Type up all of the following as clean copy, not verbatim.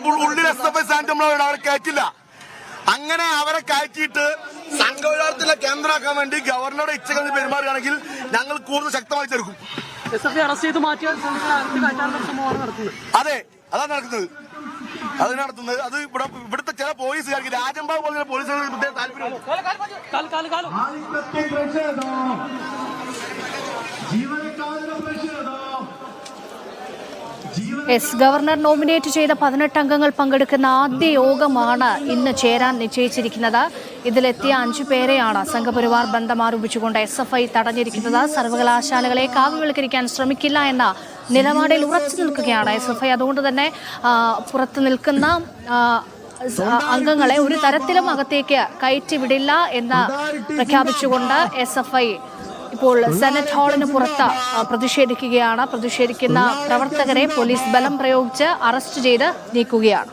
ഉള്ളിൽ SFI സാന്നിധ്യം നമ്മൾ അവരെ കയറ്റില്ല. അങ്ങനെ അവരെ കയറ്റിയിട്ട് സംഘപരിവാരത്തിലെ കേന്ദ്രമാക്കാൻ വേണ്ടി ഗവർണറുടെ ഇച്ഛകളിൽ പെരുമാറുകയാണെങ്കിൽ ഞങ്ങൾ കൂടുതൽ ശക്തമായി ചെറുക്കും. അതെ, അതാണ് നടക്കുന്നത്. അത് ഇവിടുത്തെ ചില പോലീസുകാർക്ക് രാജമ്പാവ് പോലെ പോലീസുകാർക്ക് പ്രത്യേക താല്പര്യമാണ്. ഗവർണർ നോമിനേറ്റ് ചെയ്ത 18 അംഗങ്ങൾ പങ്കെടുക്കുന്ന ആദ്യ യോഗമാണ് ഇന്ന് ചേരാൻ നിശ്ചയിച്ചിരിക്കുന്നത്. ഇതിലെത്തിയ 5 പേരെയാണ് സംഘപരിവാർ ബന്ധം ആരോപിച്ചുകൊണ്ട് SFI തടഞ്ഞിരിക്കുന്നത്. സർവകലാശാലകളെ കാവ്യവൽക്കരിക്കാൻ ശ്രമിക്കില്ല എന്ന നിലപാടിൽ ഉറച്ചു നിൽക്കുകയാണ് SFI. അതുകൊണ്ട് തന്നെ പുറത്തു നിൽക്കുന്ന അംഗങ്ങളെ ഒരു തരത്തിലും അകത്തേക്ക് കയറ്റിവിടില്ല എന്ന് പ്രഖ്യാപിച്ചുകൊണ്ട് SFI ഇപ്പോൾ സെനറ്റ് ഹാളിന് പുറത്ത് പ്രതിഷേധിക്കുകയാണ്. പ്രതിഷേധിക്കുന്ന പ്രവർത്തകരെ പോലീസ് ബലം പ്രയോഗിച്ച് അറസ്റ്റ് ചെയ്ത് നീക്കുകയാണ്.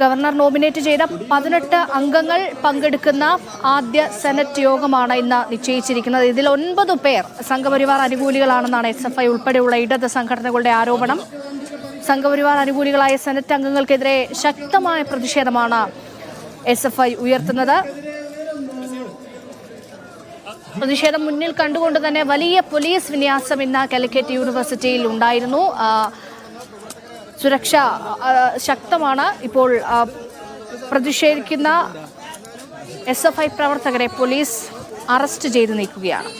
ഗവർണർ നോമിനേറ്റ് ചെയ്ത 18 അംഗങ്ങൾ പങ്കെടുക്കുന്ന ആദ്യ സെനറ്റ് യോഗമാണ് ഇന്ന് നിശ്ചയിച്ചിരിക്കുന്നത്. ഇതിൽ 9 പേർ സംഘപരിവാർ അനുകൂലികളാണെന്നാണ് SFI ഉൾപ്പെടെയുള്ള ഇടത് സംഘടനകളുടെ ആരോപണം. സംഘപരിവാർ അനുകൂലികളായ സെനറ്റ് അംഗങ്ങൾക്കെതിരെ ശക്തമായ പ്രതിഷേധമാണ് SFI ഉയർത്തുന്നത്. പ്രതിഷേധം മുന്നിൽ കണ്ടുകൊണ്ട് തന്നെ വലിയ പോലീസ് വിന്യാസം ഇന്ന് കാലിക്കറ്റ് യൂണിവേഴ്സിറ്റിയിൽ ഉണ്ടായിരുന്നു. സുരക്ഷ ശക്തമാണ്. ഇപ്പോൾ പ്രതിഷേധിക്കുന്ന SFI പ്രവർത്തകരെ പോലീസ് അറസ്റ്റ് ചെയ്ത് നീക്കുകയാണ്.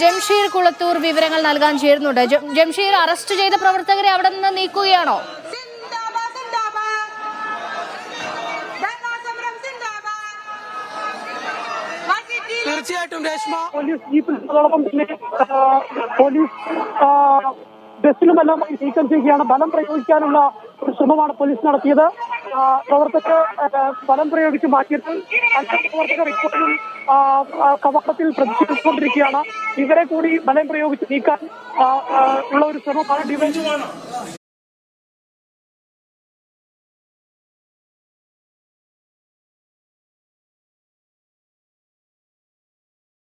ജംഷീർ കുളത്തൂർ വിവരങ്ങൾ നൽകാൻ ചേരുന്നുണ്ട്. ജംഷീർ, അറസ്റ്റ് ചെയ്ത പ്രവർത്തകരെ അവിടെ നിന്ന് നീക്കുകയാണോ? തീർച്ചയായിട്ടും രേഷ്മ, പോലീസ് ജീപ്പിനോടൊപ്പം തന്നെ പോലീസ് ബസ്സിലുമെല്ലാം നീക്കം ചെയ്യുകയാണ്. ബലം പ്രയോഗിക്കാനുള്ള ഒരു ശ്രമമാണ് പോലീസ് നടത്തിയത്. പ്രവർത്തകർ ബലം പ്രയോഗിച്ച് മാറ്റിയിട്ട് പ്രവർത്തകർ ഇപ്പോഴും കവാടത്തിൽ പ്രതിഷേധിച്ചുകൊണ്ടിരിക്കുകയാണ്. ഇവരെ കൂടി ബലം പ്രയോഗിച്ച് നീക്കാൻ ഉള്ള ഒരു ശ്രമമാണ് ഡിവൈസ്